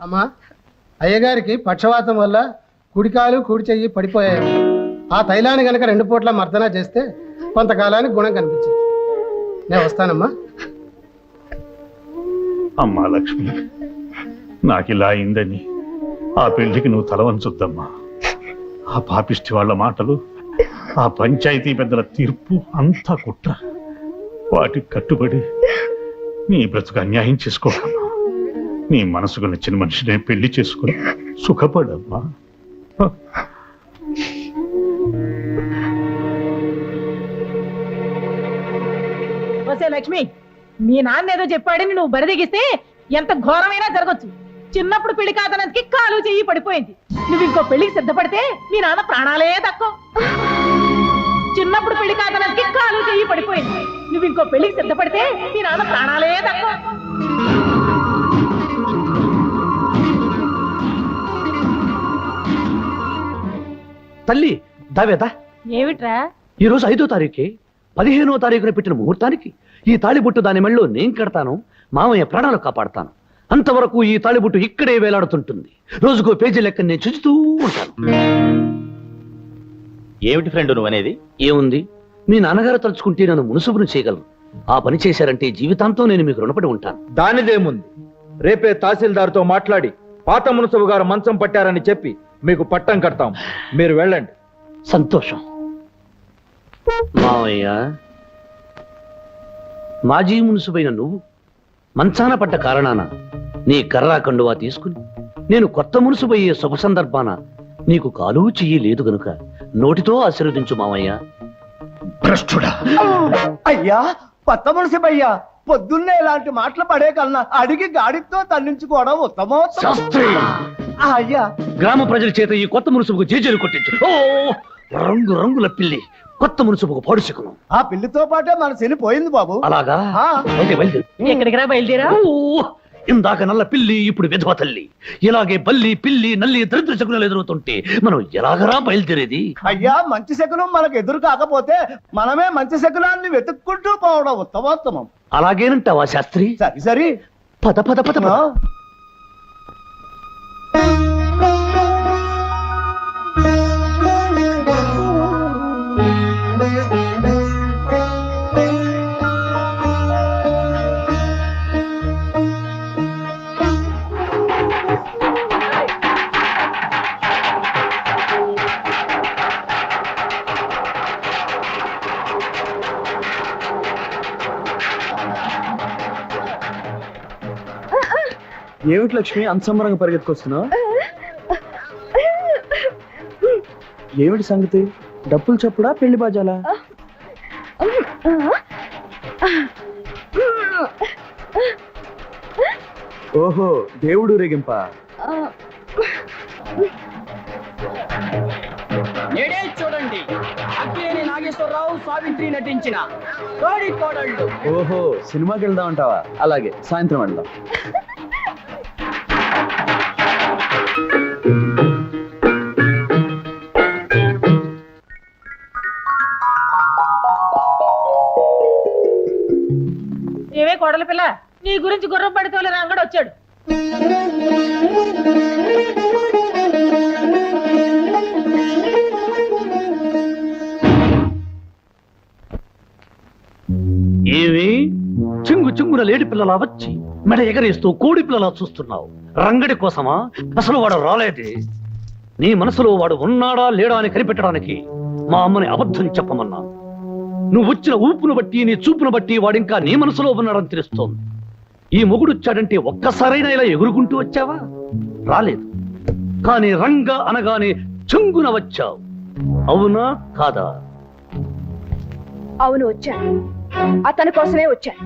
అమ్మా, అయ్యగారికి పక్షవాతం వల్ల కుడికాలు కుడి చెయ్యి పడిపోయాయి. ఆ తైలాన్ని గనక 2 పూట్ల మర్దన చేస్తే కొంతకాలానికి గుణం కనిపించింది. నేను వస్తానమ్మా. అమ్మా లక్ష్మి, నాకిలా అయిందని ఆ పెళ్లికి నువ్వు తలవంచొద్దమ్మా. ఆ పాపిష్టి వాళ్ళ మాటలు, ఆ పంచాయతీ పెద్దల తీర్పు అంతా కుట్ర. వాటికి కట్టుబడి నీ బ్రతుకు అన్యాయం చేసుకోకమ్మా. నీ మనసుకు నచ్చిన మనిషినే పెళ్లి చేసుకుని సుఖపడమ్మా. వసే లక్ష్మి, మీ నాన్న ఏదో చెప్పాడని నువ్వు బరిదిగిస్తే ఎంత ఘోరమైనా జరగచ్చు. చిన్నప్పుడు పెళ్లి కాదనందుకి కాలు చెయ్యి పడిపోయింది. నువ్వు ఇంకో పెళ్లికి సిద్ధపడితే మీ నాన్న ప్రాణాలే తక్కువ. చిన్నప్పుడు పెళ్లి కాదనందుకి కాలు చెయ్యి పడిపోయింది. నువ్వు ఇంకో పెళ్లికి సిద్ధపడితే మీ నాన్న ప్రాణాలే తక్కువ. తల్లి దావేద, ఏమిట్రా? ఈ రోజు 5వ తారీఖే, 15వ తారీఖున పెట్టిన ముహూర్తానికి ఈ తాళిబుట్టు దాని మెళ్ళలో నేను కడతాను. మామయ్య ప్రాణాలు కాపాడతాను. అంతవరకు ఈ తాళిబుట్టు ఇక్కడే వేలాడుతుంటుంది. రోజుకో పేజీ లెక్క నేను చూస్తూ ఉంటాను. ఏమిటి ఫ్రెండ్ నువ్వనేది? ఏముంది, మీ నాన్నగారు తలుచుకుంటే నన్ను మునుసుబును చేయగలరు. ఆ పని చేశారంటే జీవితాంతం నేను మీకు రుణపడి ఉంటాను. దానిదేముంది, రేపే తహసీల్దార్తో మాట్లాడి పాత మునసబు గారు మంచం పట్టారని చెప్పి మీకు పట్టం కడతాం. మీరు వెళ్ళండి. సంతోషం. మావయ్య, మాజీ మున్సిపైన నువ్వు మంచాన పడ్డ కారణాన నీ కర్రా కండువా తీసుకుని నేను కొత్త మున్సిపయ్యే శుభ సందర్భాన నీకు కాలు చెయ్యి లేదు గనుక నోటితో ఆశీర్వదించు మావయ్య. భ్రష్టుడా! అయ్యా, కొత్త మున్సిపయ్యా, పొద్దున్నే ఇలాంటి మాటలు పడే కన్నా అడిగి గాడితో తల్లించుకోవడం ఉత్తమం. శాస్త్రి, అయ్యా, గ్రామ ప్రజల చేత ఈ కొత్త మున్సిపుకు జేజేలు కొట్టించు. ఓ రంగు రంగుల పిల్లి కొత్త మున్సిపుకు పాడుచుకును. ఆ పిల్లితో పాటే మన శని పోయింది బాబు. అలాగా? ఆ. అయితే బయలుదేరు. ఎక్కడికి రా బయలుదేరా? ఓ, ఇందాక నల్ల పిల్లి, ఇప్పుడు విధవ తల్లి. ఇలాగే బల్లి, పిల్లి, నల్లి దరిద్ర శకునాలు ఎదురవుతుంటే మనం ఎలాగరా బయలుదేరేది? అయ్యా, మంచి శకునం మనకు ఎదురు కాకపోతే మనమే మంచి శకునాన్ని వెతుక్కుంటూ పోవడం ఉత్తమోత్తమం. అలాగేనంటావా శాస్త్రి? సరి సరి. పద పద పద పద. ఏమిటి లక్ష్మి అంత సంబరంగా పరిగెత్తుకొస్తున్నావు? ఏమిటి సంగతి? డప్పులు చప్పుడా, పెళ్లి బాజాలా? ఓహో, దేవుడు రేగింప. చూడండి, అక్కినేని నాగేశ్వరరావు, సావిత్రి నటించిన కోడి కోడళ్ళు. ఓహో, సినిమాకి వెళ్దాం అంటావా? అలాగే, సాయంత్రం వెళ్దాం. ఏవే కోడల పిల్ల, నీ గురించి గుర్రం పడితోలే రంగడు వచ్చాడు. ఏమి చింగు చింగున లేడి పిల్లలా వచ్చి మెడ ఎగరేస్తూ కోడి పిల్లలా చూస్తున్నావు? రంగడి కోసమా? అసలు వాడు రాలేదే. నీ మనసులో వాడు ఉన్నాడా లేడా అని కనిపెట్టడానికి మా అమ్మని అబద్ధం చెప్పమన్నా. నువ్వు వచ్చిన ఊపును బట్టి, నీ చూపును బట్టి వాడింకా నీ మనసులో ఉన్నాడని తెలుస్తోంది. ఈ మొగుడొచ్చాడంటే ఒక్కసారైనా ఇలా ఎగురుకుంటూ వచ్చావా? రాలేదు. కానీ రంగ అనగానే చింగున వచ్చావు. అవునా కాదా? అవును, వచ్చాను. అతని కోసమే వచ్చాను.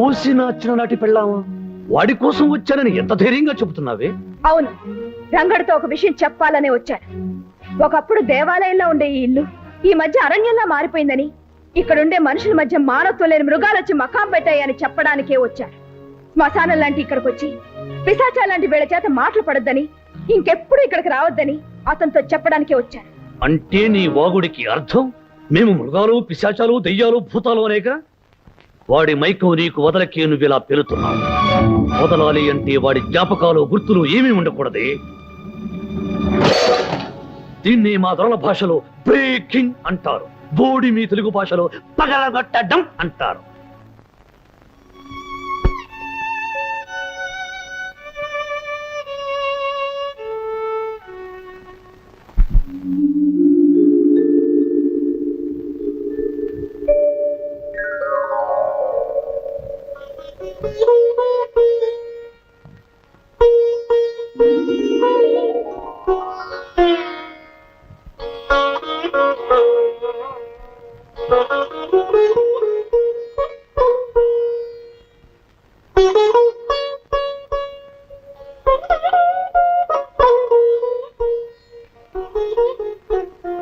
ఓసిన చిన్ననాటి పెళ్ళామా? వాడి కోసం వచ్చానని ఎంత ధైర్యంగా చెబుతున్నావే? అవును, రంగడితో ఒక విషయం చెప్పాలనే వచ్చాను. ఒకప్పుడు దేవాలయంలో ఉండే ఈ ఇల్లు ఈ మధ్య అరణ్యంలా మారిపోయిందని, ఇక్కడుండే మనుషుల మధ్య మానవత్వం లేని మృగాలు వచ్చి మకాం పెట్టాయని చెప్పడానికే వచ్చాను. శ్మశానం లాంటి ఇక్కడికి వచ్చి పిశాచా లాంటి వీళ్ళ చేత మాటలు పడొద్దని, ఇంకెప్పుడు ఇక్కడికి రావద్దని అతనితో చెప్పడానికే వచ్చాను. అంటే నీ వాగుడికి అర్థం మేము మృగాలు, పిశాచాలు, దెయ్యాలు, భూతాలు అనేక? వాడి మైకం నీకు వదలకే నువ్వు ఇలా పెరుతున్నావు. వదలాలి అంటే వాడి జ్ఞాపకాలు గుర్తులు ఏమీ ఉండకూడదే. దీన్ని మా దొరల భాషలో బ్రేకింగ్ అంటారు. బోడి మీ తెలుగు భాషలో పగలగొట్టడం అంటారు.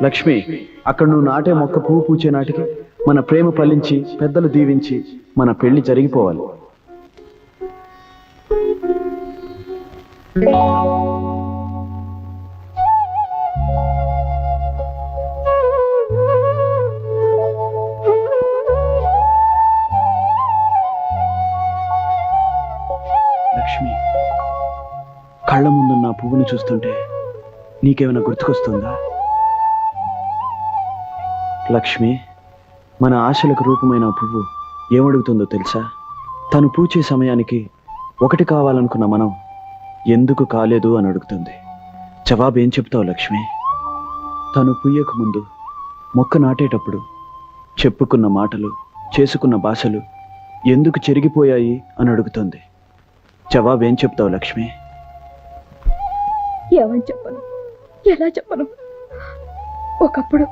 లక్ష్మి, అక్కడ నువ్వు నాటే మొక్క పువ్వు పూచే నాటికి మన ప్రేమ ఫలించి పెద్దలు దీవించి మన పెళ్లి జరిగిపోవాలి. లక్ష్మి, కళ్ళ ముందున్న ఆ పువ్వుని చూస్తుంటే నీకేమైనా గుర్తుకొస్తుందా? లక్ష్మి, మన ఆశలకు రూపమైన ఆ పువ్వు ఏమడుగుతుందో తెలుసా? తను పూచే సమయానికి ఒకటి కావాలనుకున్న మనం ఎందుకు కాలేదు అని అడుగుతుంది. జవాబు ఏం చెప్తావు లక్ష్మి? తను పూయకు ముందు మొక్క నాటేటప్పుడు చెప్పుకున్న మాటలు, చేసుకున్న భాషలు ఎందుకు చెరిగిపోయాయి అని అడుగుతుంది. జవాబు ఏం చెప్తావు లక్ష్మి? ఏమని చెప్పను, ఎలా చెప్పను? ఒకప్పుడు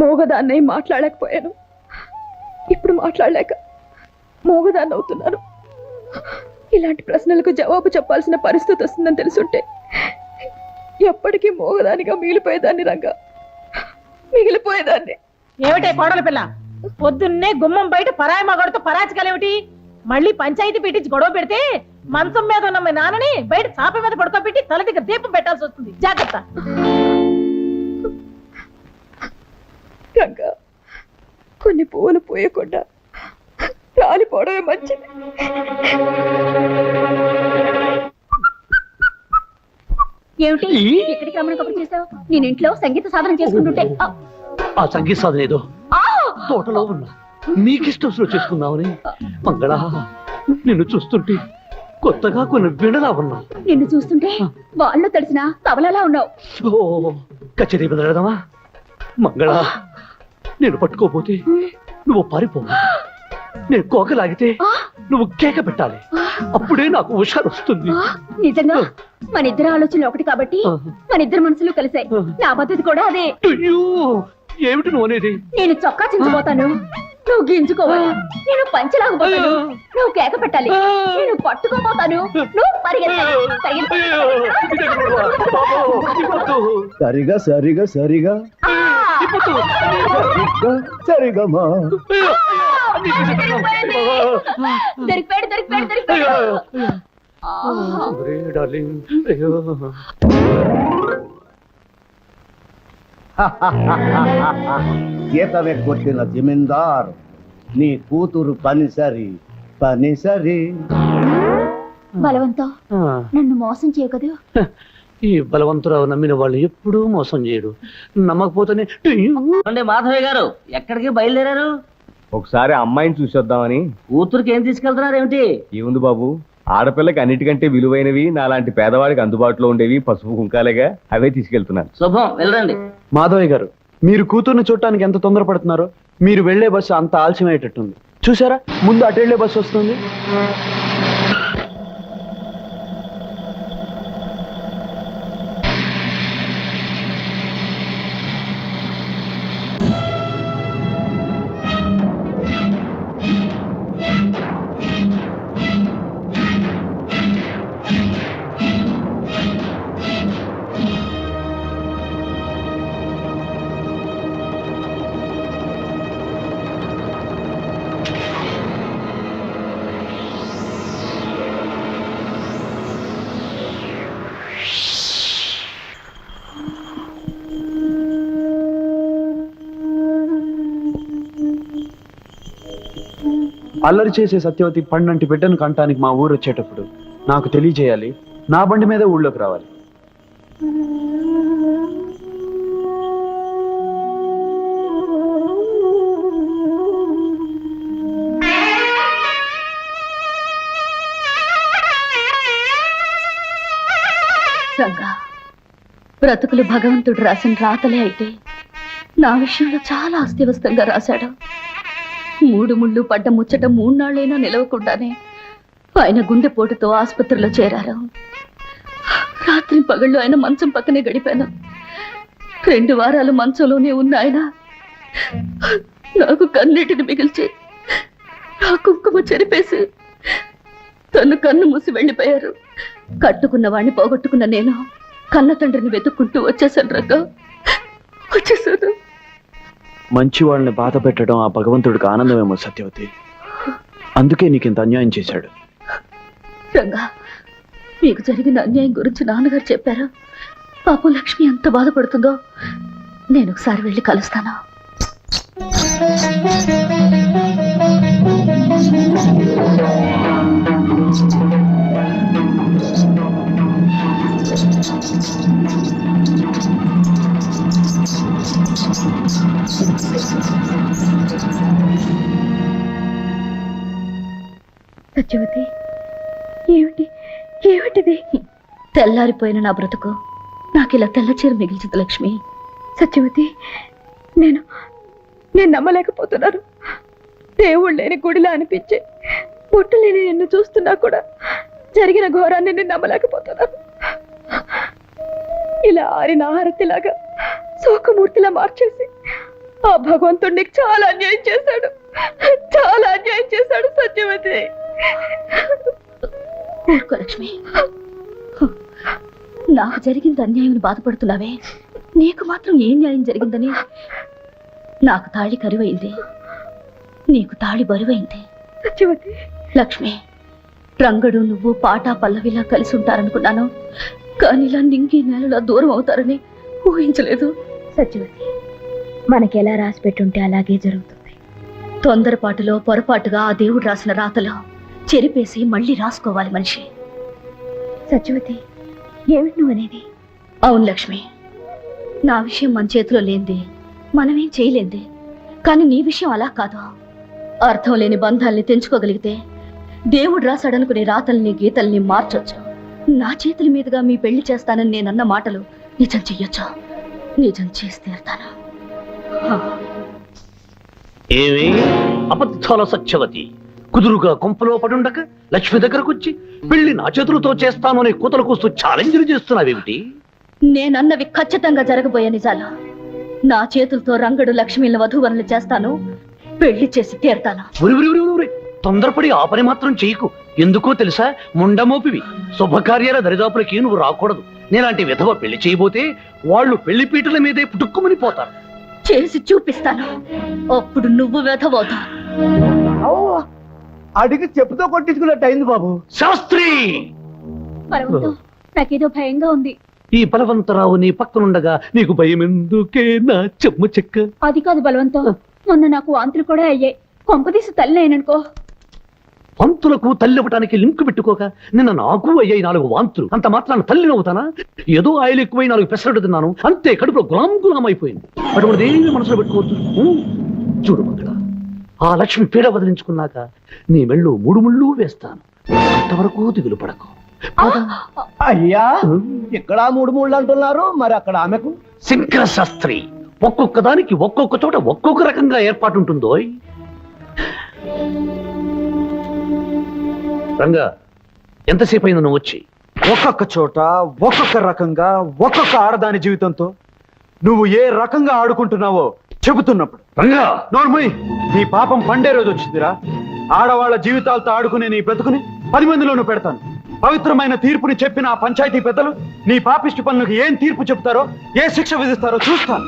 మోగదాన్నై మాట్లాడలేకపోయాను. ఇప్పుడు మాట్లాడలేక మోగదాన్ని అవుతున్నాను. ఇలాంటి ప్రశ్నలకు జవాబు చెప్పాల్సిన పరిస్థితి వస్తుందని తెలుసుంటే ఎప్పటికీ మోగదానిగా మిగిలిపోయేదాన్ని. రంగా, మిగిలిపోయేదాన్ని. ఏమిటే కోడల పిల్ల, పొద్దున్నే గుమ్మం బయట పరాయి మగడితో పరాచకాలేమిటి? మళ్ళీ పంచాయతీ పెట్టించి గొడవ పెడితే మంచం మీద ఉన్న మీ నాన్నని బయట చాప మీద పడుకోబెట్టి తల దగ్గర దీపం పెట్టాల్సి వస్తుంది. జాగ్రత్త. రంగా, కొన్ని పువ్వులు పూయకుండా రాలిపోవడమే మంచిది. ఏమిటి ఎక్కడికి రమ్మని కబురు చేసావు? నేను ఇంట్లో సంగీత సాధన చేసుకుంటుంటే ఆ సంగీత సాధన ఏదో తోటలో ఉన్నా నీకిష్టం చేసుకుందామని. మంగళ, నిన్ను చూస్తుంటే కొత్తగా కొన్ని విడలా ఉన్నా. నిన్ను చూస్తుంటే వాళ్ళు తెలిసిన తబలలా ఉన్నావు. ఓ, కచేరీ బెదరదమా? మంగళ, నేను పట్టుకోపోతే నువ్వు పారిపో. నేను కోకలాగితే నువ్వు కేక పెట్టాలి. అప్పుడే నాకు హుషారు వస్తుంది. నిజంగా మన ఇద్దరు ఆలోచనలు ఒకటి కాబట్టి మన ఇద్దరు మనసులు కలిసాయి. నా పద్ధతి కూడా అదే. అయ్యో, ఏమిటి నువ్వు అనేది? నేను చొక్కా చించిపోతాను, నువ్వు గింజుకోవాలి. నేను పంచలాగపోతాను, నువ్వు కేక పెట్టాలి. నేను పట్టుకోపోతాను, నువ్వు పరిగెత్తాలి. సరిగా సరిగా సరిగా సరిగమా. దొరికిపోయాడు, దొరికిపోయాడు, దొరికిపోయాడు. గీతమే కొట్టిన జమీందార్, నీ కూతురు పనిసరి పనిసరి. బలవంతం, నన్ను మోసం చేయకదు. ఈ బలవంతురావు నమ్మిన వాళ్ళు ఎప్పుడూ మోసం చేయడు. నమ్మకపోతేనే. మాధవయ్య గారు, ఎక్కడికి బయలుదేరారు? ఒకసారి అమ్మాయిని చూసొద్దామని. కూతురికి ఏం తీసుకెళ్తున్నారు ఏమిటి? ఏముంది బాబు, ఆడపిల్లకి అన్నిటికంటే విలువైనవి, నాలాంటి పేదవాడికి అందుబాటులో ఉండేవి పసుపు కుంకాలేగా, అవే తీసుకెళ్తున్నాను. శుభం, వెళ్ళండి. మాధవయ్య గారు, మీరు కూతుర్ని చూడటానికి ఎంత తొందరపడుతున్నారో. మీరు వెళ్లే బస్సు అంత ఆలస్యమయ్యేటట్టుంది. చూసారా, ముందు అటు వెళ్లే బస్సు వస్తుంది. అల్లరి చేసే సత్యవతి పండంటి బిడ్డను కంటానికి మా ఊరు వచ్చేటప్పుడు నాకు తెలియజేయాలి. నా బండి మీద ఊళ్ళోకి రావాలి. రంగా, బ్రతుకులు భగవంతుడు రాసిన రాతలే అయితే నా విషయంలో చాలా అస్తవ్యస్తంగా రాశాడు. 3 ముళ్ళు పడ్డ ముచ్చట 3 నాళ్ళైనా నిలవకుండానే ఆయన గుండెపోటుతో ఆసుపత్రిలో చేరారు. రాత్రి పగళ్ళు ఆయన మంచం పక్కనే గడిపాను. 2 వారాలు మంచంలోనే ఉన్న ఆయన నాకు కన్నీటిని మిగిల్చి నా కుంకుమ చెరిపేసి తను కన్ను మూసి వెళ్ళిపోయారు. కట్టుకున్న వాడిని పోగొట్టుకున్న నేను కన్న తండ్రిని వెతుక్కుంటూ వచ్చేసాను రంగా, వచ్చేసాను. మంచి వాళ్ళని బాధ పెట్టడం ఆ భగవంతుడికి ఆనందమేమో సత్యవతి. అందుకే నీకింత అన్యాయం చేశాడు. రంగా, మీకు జరిగిన అన్యాయం గురించి నాన్నగారు చెప్పారు. పాపం లక్ష్మి ఎంత బాధపడుతుందో నేను ఒకసారి వెళ్ళి కలుస్తాను. సత్యవతి, ఏమిటిది? తెల్లారిపోయిన నా బ్రతుకు నాకు ఇలా తెల్ల చీర మిగిల్చింది లక్ష్మి. సత్యవతి, నేను నమ్మలేకపోతున్నాను. దేవుడు లేని గుడిలా అనిపించే పొట్టు లేని నిన్ను చూస్తున్నా కూడా జరిగిన ఘోరాన్ని నేను నమ్మలేకపోతున్నాను. ఇలా ఆరిన ఆహారతిలాగా శోకమూర్తిలా మార్చేసి ఆ భగవంతుడు నీకు చాలా అన్యాయం చేశాడు, చాలా అన్యాయం చేశాడు సత్యవతి. ఊరుకో లక్ష్మి, నాకు జరిగింది అన్యాయం బాధపడుతున్నావే, నీకు మాత్రం ఏం న్యాయం జరిగిందని? నాకు తాళి కరువైంది, నీకు తాళి బరువైంది. సత్యవతి, లక్ష్మి, రంగడు నువ్వు పాటా పల్లవిలా కలిసి ఉంటారనుకున్నాను, కానీ ఇలా నింగి నేలలా దూరం అవుతారని ఊహించలేదు. సత్యవతి, మనకి ఎలా రాసి పెట్టుంటే అలాగే జరుగుతుంది. తొందరపాటులో పొరపాటుగా ఆ దేవుడు రాసిన రాతలో చెరిపేసి మళ్ళీ రాసుకోవాలి మనిషి. సత్యవతి, ఏమిటి నువ్వు అనేది? అవును లక్ష్మి, నా విషయం మన చేతిలో లేనిది, మనమేం చేయలేంది. కానీ నీ విషయం అలా కాదు. అర్థం లేని బంధాల్ని తెంచుకోగలిగితే దేవుడు రాశాడనుకునే రాతల్ని గీతల్ని మార్చొచ్చు. నా చేతుల మీదుగా మీ పెళ్లి చేస్తానని నేనన్న మాటలు నిజం చెయ్యొచ్చు, నిజం చేసి తీరుతాను. ఏమి అబద్ధాల సత్యవతి, కుదురుగా కొంపలో పడుండక లక్ష్మి దగ్గరకు వచ్చి పెళ్లి నా చేతులతో చేస్తాను అనే కూతలు కూస్తూ ఛాలెంజ్లు చేస్తున్నావేమిటి? నేనన్నవి ఖచ్చితంగా జరగబోయే నిజాలు. నా చేతులతో రంగడు లక్ష్మిని వధూవరులు చేస్తాను, పెళ్లి చేసి తీరుతాను. తొందరపడి ఆ పని మాత్రం చేయకు. ఎందుకో తెలుసా? ముండమోపివి. శుభకార్యాల దరిదాపులకి నువ్వు రాకూడదు. నేలాంటి విధవ పెళ్లి చేయబోతే వాళ్ళు పెళ్లి పీటల మీదే పుట్టుక్కుమని పోతారు. చేసి చూపిస్తాను, అప్పుడు నువ్వు వెధవవుతావు. అడిగి చెప్పుతో కొట్టించుకున్నట్టు అయింది బాబు. శాస్త్రి, నాకేదో భయంగా ఉంది. ఈ బలవంతరావు నీ పక్కనుండగా నీకు భయం ఎందుకే నా చెమ్మ చెక్క? అది కాదు బలవంతం, మొన్న నాకు వాంతులు కూడా అయ్యాయి. కొంపదీసి తల్లి అయిననుకో. వాంతులకు తల్లి ఇవ్వటానికి లింక్ పెట్టుకోక నిన్న నాకు అయ్యాయి 4 వాంతులు. అంత మాత్రాన తల్లి నవ్వుతానా? ఏదో ఆయిల్ ఎక్కువై 4 పెసరట్టు తిన్నాను అంతే, కడుపులో గులాం అయిపోయింది. అటువంటిది ఏమి మనసులో పెట్టుకోవద్దు. చూడు కొత్తగా, ఆ లక్ష్మి పీడ వదిలించుకున్నాక నీ మెళ్ళు 3 ముళ్ళు వేస్తాను. అంతవరకు దిగులు పడకు. అయ్యా, ఇక్కడ 3 ముళ్ళు అంటున్నారు, మరి అక్కడ ఆమెకు? శంకర శాస్త్రి, ఒక్కొక్క దానికి ఒక్కొక్క చోట ఒక్కొక్క రకంగా ఏర్పాటు ఉంటుందో. రంగా, ఎంతసేపు అయింది నువ్వు వచ్చి? ఒక్కొక్క చోట ఒక్కొక్క రకంగా ఒక్కొక్క ఆడదాని జీవితంతో నువ్వు ఏ రకంగా ఆడుకుంటున్నావో చెబుతున్నప్పుడు. రంగా, నోర్మయ్, నీ పాపం పండే రోజు వచ్చిందిరా. ఆడవాళ్ల జీవితాలతో ఆడుకునే నీ బ్రతుకుని 10 మందిలోనూ పెడతాను. పవిత్రమైన తీర్పుని చెప్పిన ఆ పంచాయతీ పెద్దలు నీ పాపిష్టి పనులకు ఏం తీర్పు చెప్తారో, ఏ శిక్ష విధిస్తారో చూస్తాను.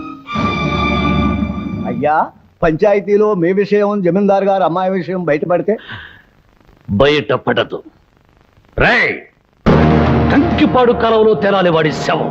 అయ్యా, పంచాయతీలో మీ విషయం, జమీందార్ గారు అమ్మాయి విషయం బయటపడితే? బయటపడదు. రేయ్, కంకిపాడు కాలంలో తేలాలి వాడి శవం.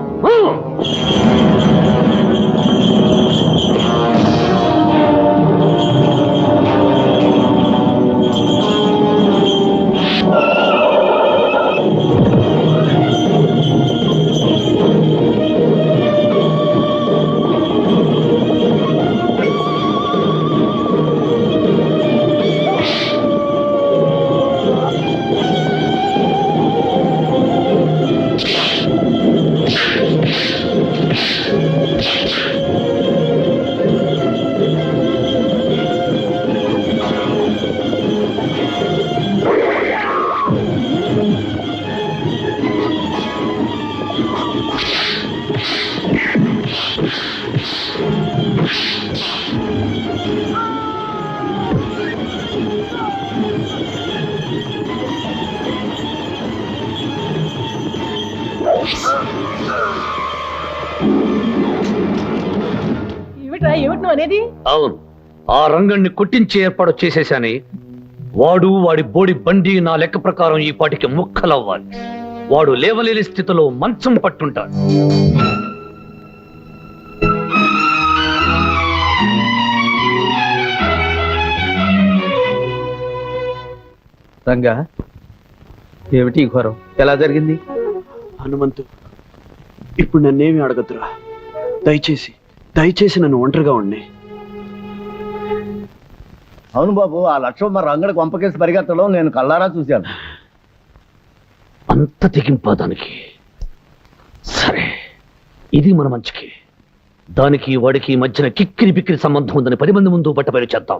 ఏమిటి నువ్వు అనేది? అవును, ఆ రంగణ్ణి కొట్టించే ఏర్పాటు చేసేశాని. వాడు వాడి బోడి బండి నా లెక్క ప్రకారం ఈ పాటికి ముక్కలవ్వాలి. వాడు లేవలేని స్థితిలో మంచం పట్టుంటాడు. రంగా, ఏమిటి ఈ ఘోరం? ఎలా జరిగింది? హనుమంతు, ఇప్పుడు నన్నేమి అడగద్దురా. దయచేసి నన్ను ఒంటరిగా ఉండి. అవును బాబు, ఆ లక్ష్మణ మరి రంగడికి వంపకేసి పరిగెత్తడం నేను కళ్ళారా చూశాను. అంత తెగింపదానికి. సరే, ఇది మన మంచికి. దానికి వాడికి మధ్యన కిక్కిరి బిక్కిరి సంబంధం ఉందని 10 మంది ముందు బట్టబయలు చేద్దాం.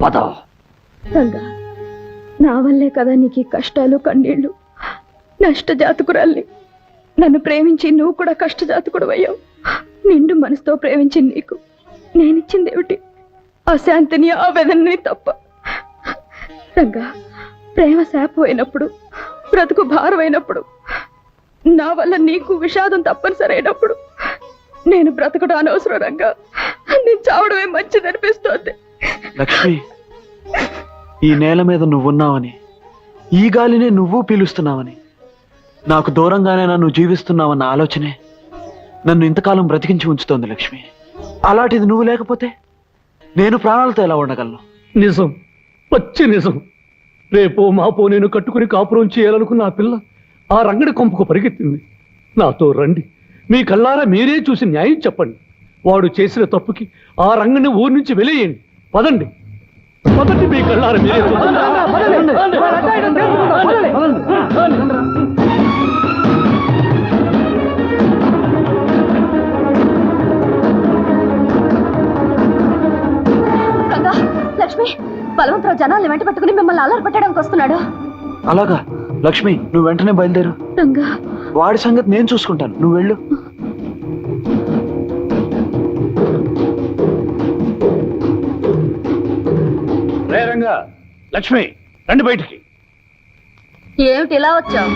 పద. రంగా, నా వల్లే కదా నీకు ఈ కష్టాలు కన్నీళ్లు. నష్టజాతకురాల్ని. నన్ను ప్రేమించి నువ్వు కూడా కష్టజాతకుడు అయ్యావు. నిండు మనసుతో ప్రేమించి నీకు నేనిచ్చిందేమిటి? అశాంతిని, ఆవేదనని తప్ప. రంగా, ప్రేమ శాపమైనప్పుడు, బ్రతుకు భారమైనప్పుడు, నా వల్ల నీకు విషాదం తప్పనిసరైనప్పుడు నేను బ్రతకడం అనవసరం రంగా. నేను చావడమే మంచిది అనిపిస్తోంది. లక్ష్మి, ఈ నేల మీద నువ్వున్నావని, ఈ గాలినే నువ్వు పీలుస్తున్నావని, నాకు దూరంగానే నన్ను జీవిస్తున్నావన్న ఆలోచనే నన్ను ఇంతకాలం బ్రతికించి ఉంచుతోంది లక్ష్మి. అలాంటిది నువ్వు లేకపోతే నేను ప్రాణాలతో ఎలా ఉండగలను? నిజం, పచ్చి నిజం. రేపో మాపో నేను కట్టుకుని కాపురం చేయాలనుకున్న ఆ పిల్ల ఆ రంగడి కొంపకు పరిగెత్తింది. నాతో రండి, మీ కళ్ళారా మీరే చూసి న్యాయం చెప్పండి. వాడు చేసిన తప్పుకి ఆ రంగడిని ఊరి నుంచి వెలేయండి. పదండి, పదండి, మీ కళ్ళారా మీరే రంగా, లక్ష్మి, బలవంతరావు జనాల్ని వెంట పెట్టుకుని మిమ్మల్ని అల్లరి పెట్టడానికి వస్తున్నాడు. అలాగా? లక్ష్మి, నువ్వు వెంటనే బయలుదేరు. రంగా, వాడి సంగతి నేను చూసుకుంటాను, నువ్వు వెళ్ళు. రే రంగా, లక్ష్మి, రండి బయటికి. ఏమిటి ఇలా వచ్చావు?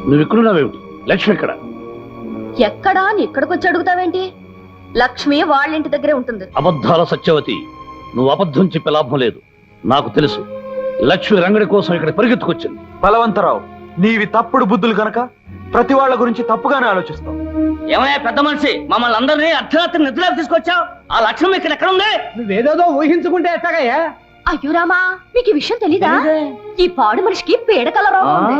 నువ్వు ఇక్కడున్నావేమిటి? లక్ష్మి ఎక్కడ? ఎక్కడా అని ఇక్కడికి వచ్చి అడుగుతావేంటి? లక్ష్మి వాళ్ళ ఇంటి దగ్గరే ఉంటుంది. అబద్ధాల సత్యవతి, నువ్వు అబద్ధం చెప్పే లాభం లేదు. నాకు తెలుసు, లక్ష్మి రంగడి కోసం ఇక్కడ పరిగెత్తుకొచ్చింది. బలవంతరావు, నీవి తప్పుడు బుద్ధులు కనుక ప్రతి వాళ్ళ గురించి తప్పుగానే ఆలోచిస్తావు. ఏమయ్యా పెద్ద మనిషి, మమ్మల్ని అందరినీ అర్ధరాత్రి నిద్రలోకి తీసుకొచ్చావు. ఆ లక్ష్యం ఇక్కడ ఎక్కడ ఉంది? నువ్వేదేదో ఊహించుకుంటే ఎట్టాగయ్యా? అయ్యో రామా, మీకు ఈ విషయం తెలీదా? ఈ పాడు మనిషికి పీడకల రోగం ఉంది.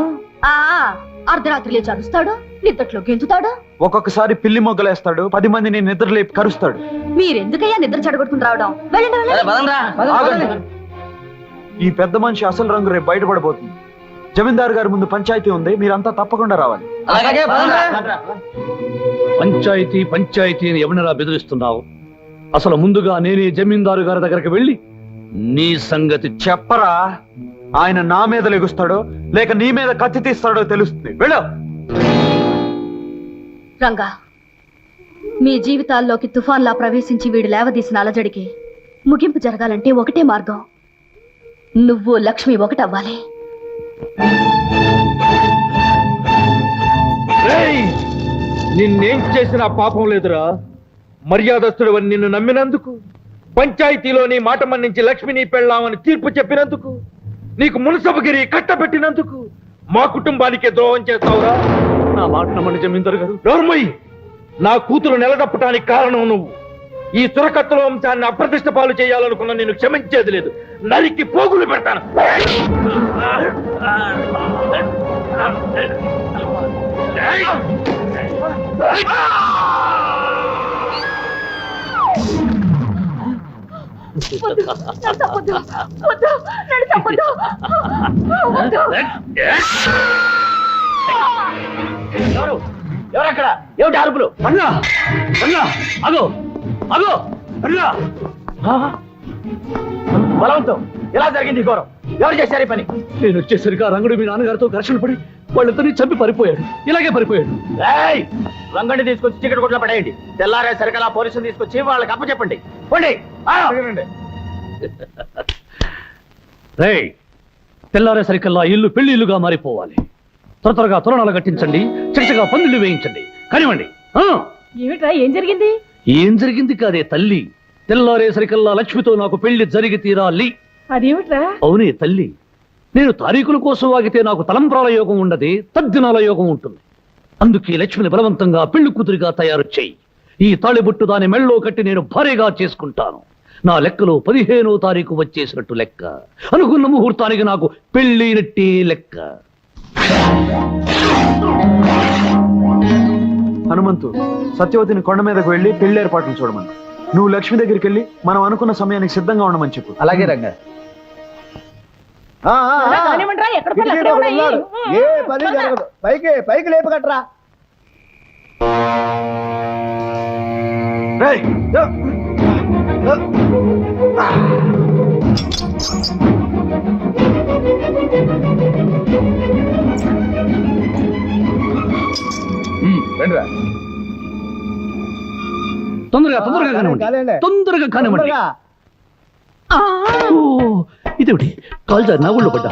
అర్ధరాత్రి లేచి అరుస్తాడు, నిద్రలో గెంతుతాడు, ఒక్కొక్కసారి పిల్లి మొగ్గలేస్తాడు, 10 మందిని నిద్రలేపి కరుస్తాడు. మీరెందుకయ్యా నిద్ర చెడగొట్టుకుని రావడం? వెళ్ళండి, వెళ్ళండి. ఆగండి. ఈ పెద్ద మనిషి అసలు రంగు రేపు బయటపడబోతుంది. జమీందారు గారి ముందు పంచాయతీ ఉంది, మీరంతా తప్పకుండా రావాలి. పంచాయతీ పంచాయతీ అని ఎవరినరా బెదిరిస్తున్నావు? అసలు ముందుగా నేనే జమీందారు గారి దగ్గరికి వెళ్ళి నీ సంగతి చెప్పరా. ఆయన నా మీద లెగుస్తాడో లేక నీ మీద కత్తి తీస్తాడో తెలుస్తుంది. వెళ్ళు. రంగా, మీ జీవితాల్లోకి తుఫాన్లా ప్రవేశించి వీడు లేవదీసిన అలజడికి ముగింపు జరగాలంటే ఒకటే మార్గం. నువ్వు లక్ష్మి ఒకటవ్వాలి. నిన్నేం చేసిన పాపం లేదురా. మర్యాదస్తుడు అని నిన్ను నమ్మినందుకు, పంచాయతీలో నీ మాట మన్నించి లక్ష్మిని పెళ్ళామని తీర్పు చెప్పినందుకు, నీకు మున్సబగిరి కట్టబెట్టినందుకు మా కుటుంబానికే ద్రోహం చేస్తావురా. నా మాట నమ్మని జమీందారు గారు. నోర్మయ్యి, నా కూతురు నిలదప్పటానికి కారణం నువ్వు. ఈ సురకత్తుల వంశాన్ని అప్రతిష్ట పాలు చేయాలనుకున్న నేను క్షమించేది లేదు. నరికి పోగులు పెడతాను. ఎవరక్కడ? ఏమిటి అరుపులు? రంగా, రంగా, అగో, అగో, రంగా. బలవంతం, ఎలా జరిగింది ఘోరం? ఎవరు చేశారు ఈ పని? నేను వచ్చేసరికి ఆ రంగుడు మీ నాన్నగారితో ఘర్షణ పడి వాళ్ళిద్దరిని చంపి పరిపోయాడు. ఇలాగే పరిపోయాడు. రంగండి తీసుకొచ్చి చీకటి కొట్లో పడేయండి. తెల్లారే సరికలా పోలీసులు తీసుకొచ్చి వాళ్ళకి అప్పచెప్పండి. పోండి. రేయ్, తెల్లారే సరికల్లా ఇల్లు పెళ్లి ఇల్లుగా మారిపోవాలి. త్వరగా తోరణాలు కట్టించండి, చక్కగా పందిళ్ళు వేయించండి. కానివ్వండి. ఏమిట్రా ఏం జరిగింది? ఏం జరిగింది కాదే తల్లి, తెల్లారేసరికల్లా లక్ష్మితో నాకు పెళ్లి జరిగి తీరాలి. అదేమిట్రా? అవునే తల్లి, నేను తారీఖుల కోసం వాగితే నాకు తలంబ్రాల యోగం ఉండదు, తద్దినాల యోగం ఉంటుంది. అందుకే లక్ష్మిని బలవంతంగా పెళ్లి కూతురిగా తయారు చేయి. ఈ తాళిబొట్టు దాని మెళ్ళో కట్టి నేను భారీగా చేసుకుంటాను. నా లెక్కలో 15వ తారీఖు వచ్చేసినట్టు లెక్క. అనుకున్న ముహూర్తానికి నాకు పెళ్ళైనట్టే లెక్క. హనుమంతు, సత్యవతిని కొండ మీదకు వెళ్ళి పెళ్లి ఏర్పాట్లు చూడమని. నువ్వు లక్ష్మి దగ్గరికి వెళ్ళి మనం అనుకున్న సమయానికి సిద్ధంగా ఉండమని చెప్పు. అలాగే రంగా. కానివ్వండిరా, ఎక్కడ పనులు అక్కడే ఉన్నాయి. ఏ పని జరగదు. పైకి లేపగట్రా. రండిరా. తొందరగా కానివ్వండి. ఇదేమిటి కాల్జా నా ఊళ్ళో పడ్డా?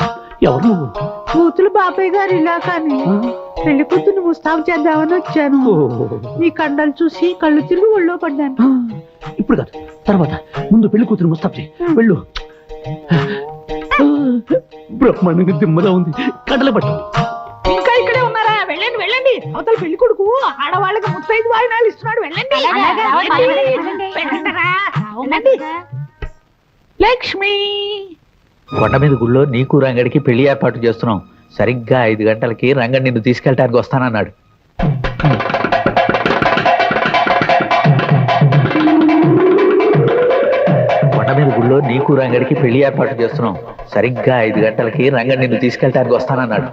ఎవరు నువ్వు? కూతురు బాబాయ్ గారు ఇలా కానీ పెళ్లి కూతురు ముస్తాబు చేద్దామని వచ్చాను. నీ కండలు చూసి కళ్ళు తిరిగి ఒళ్ళో పడ్డాను. ఇప్పుడు కాదు, తర్వాత. ముందు పెళ్లి కూతురు ముస్తాబు చేయి. వెళ్ళు. బ్రహ్మాండంగా దిమ్మలా ఉంది, కడల పట్టు. ఇంకా ఇక్కడే ఉన్నారా? వెళ్ళండి వెళ్ళండి. అవతల పెళ్లి కొడుకు ఆడవాళ్ళకి 35 వాయినాలు ఇస్తున్నాడు. వెళ్ళండి. వెళ్ళండి. లక్ష్మి, కొండ మీద గుళ్ళో నీకు రంగడికి పెళ్లి ఏర్పాటు చేస్తున్నాం. సరిగ్గా 5 గంటలకి రంగడి నిన్ను తీసుకెళ్ళటానికి వస్తానన్నాడు. కొండ మీద గుళ్ళో నీకు రంగడికి పెళ్లి ఏర్పాటు చేస్తున్నాం. సరిగ్గా 5 గంటలకి రంగడి నిన్ను తీసుకెళ్ళటానికి వస్తానన్నాడు.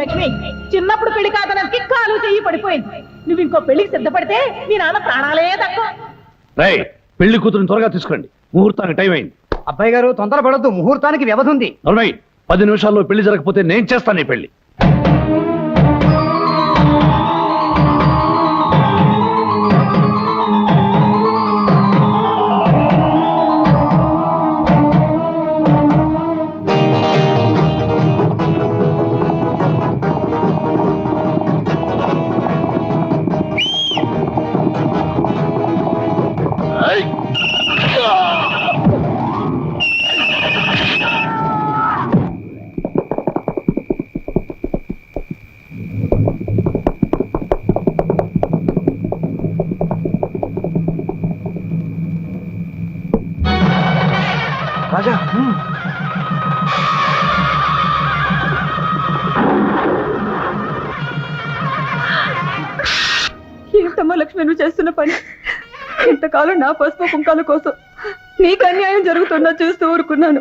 లక్ష్మి, చిన్నప్పుడు పెళ్లి కాదనకి కాలు చెయ్యి పడిపోయింది. నువ్వు ఇంకో పెళ్లికి సిద్ధపడితే నీ నాన్న ప్రాణాలే తక్కువ. రేయ్, పెళ్లి కూతురుని త్వరగా తీసుకురండి, ముహూర్తానికి టైం అయింది. అబ్బాయి గారు తొందరపడద్దు, ముహూర్తానికి వ్యవధి ఉంది. 10 నిమిషాల్లో పెళ్లి జరగకపోతే నేను చేస్తాను ఈ పెళ్లి. రాజా, ఏమిటమ్మా లక్ష్మి నువ్వు చేస్తున్న పని? ఇంతకాలం నా పసుపు కుంకాల కోసం నీకు అన్యాయం జరుగుతున్నా చూస్తూ ఊరుకున్నాను.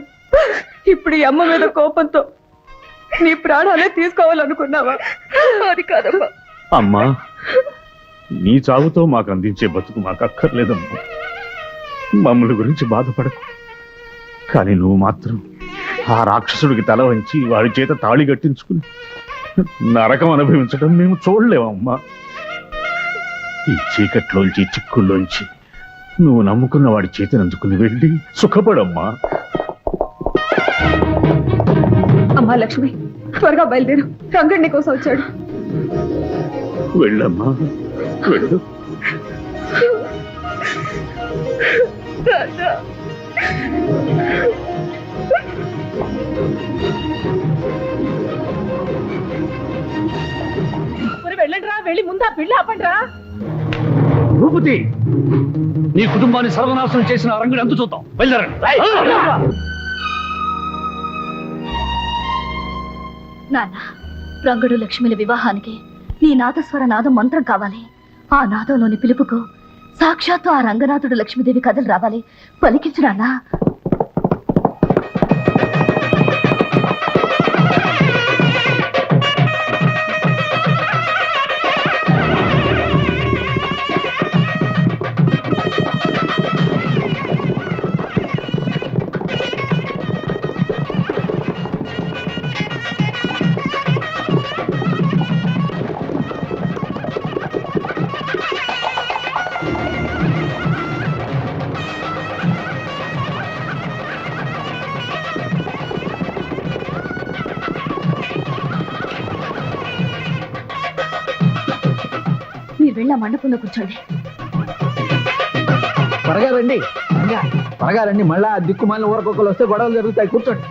ఇప్పుడు ఈ అమ్మ మీద కోపంతో నీ ప్రాణాలే తీసుకోవాలనుకున్నావా? అది కాదమ్మా. అమ్మా, నీ చావుతో మాకు అందించే బతుకు మాకు అక్కర్లేదమ్మా. మమ్మల్ని గురించి బాధపడకు. కానీ నువ్వు మాత్రం ఆ రాక్షసుడికి తల వంచి వాడి చేత తాళి కట్టించుకుని నరకం అనుభవించడం మేము చూడలేమమ్మా. ఈ చీకట్లోంచి చిక్కుల్లోంచి నువ్వు నమ్ముకున్న వాడి చేతిని అందుకుని వెళ్ళి సుఖపడమ్మా. అమ్మా లక్ష్మి, త్వరగా బయలుదేరు. రంగడి కోసం వచ్చాడు. వెళ్ళమ్మా, వెళ్ళు. వెళ్ళండి రా, వెళ్ళి ముందా పెళ్లి ఆపండి రా. భూపతి, నీ కుటుంబాన్ని సర్వనాశనం చేసిన రంగుని ఎంత చూద్దాం. బయలుదేరండి. నాన్న, రంగడు లక్ష్మిల వివాహానికి నీ నాదస్వర నాదం మంత్రం కావాలి. ఆ నాదంలోని పిలుపుకు సాక్షాత్తు ఆ రంగనాథుడు లక్ష్మీదేవి కథలు రావాలి. పలికించు నాన్నా. వెళ్ళి ఆ మండపంలో కూర్చోండి. త్వరగా రండి, త్వరగా రండి. మళ్ళా దిక్కుమాలిన ఊరకొక్కలు వస్తే గొడవలు జరుగుతాయి. కూర్చోండి.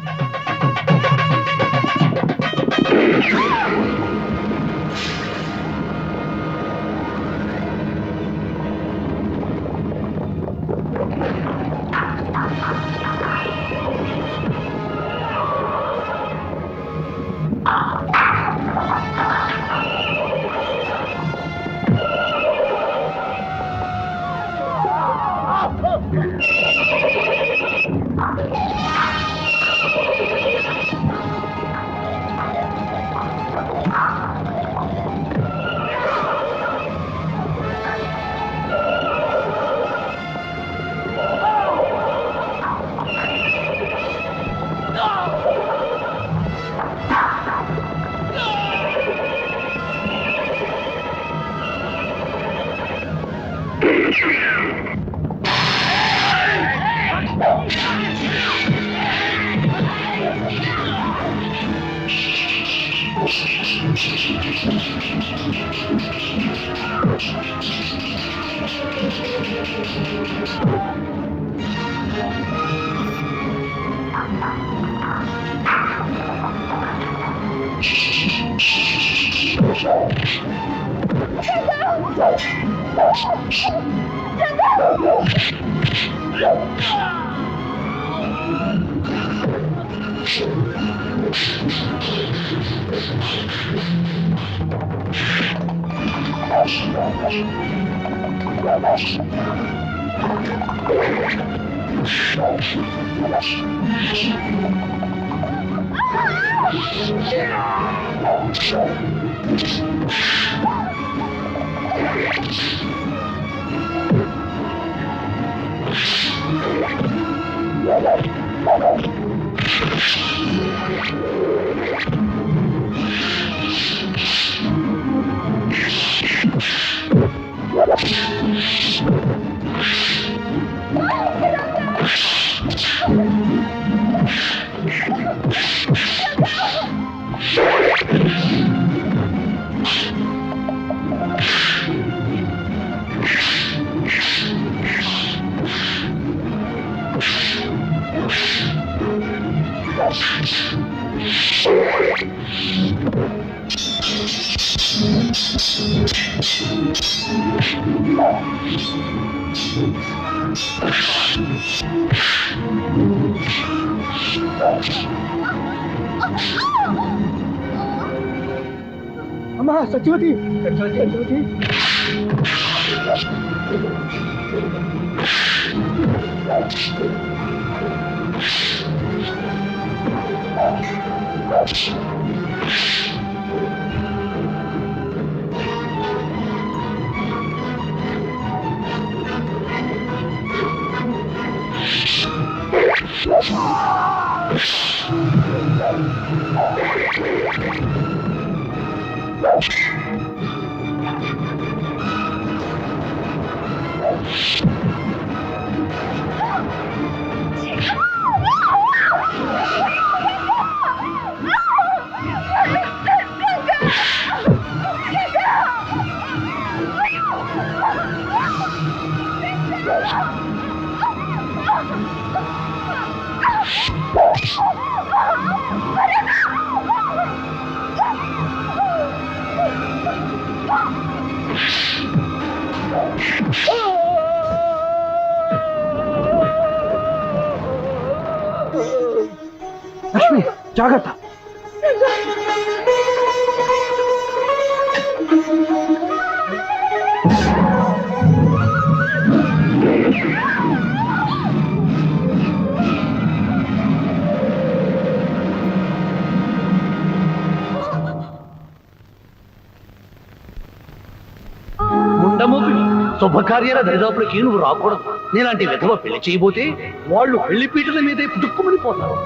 అమ్మా సత్యవతి, సత్యవతి. లక్ష్మి జాగ్రత్త. ముండమోపిని శుభకార్యాల దరిదాపులకి నువ్వు రాకూడదు. నేలాంటి విధవ పెళ్లి చేయబోతే వాళ్ళు పెళ్లి పీటల మీదే పుట్టుక్కుమని పోతారు.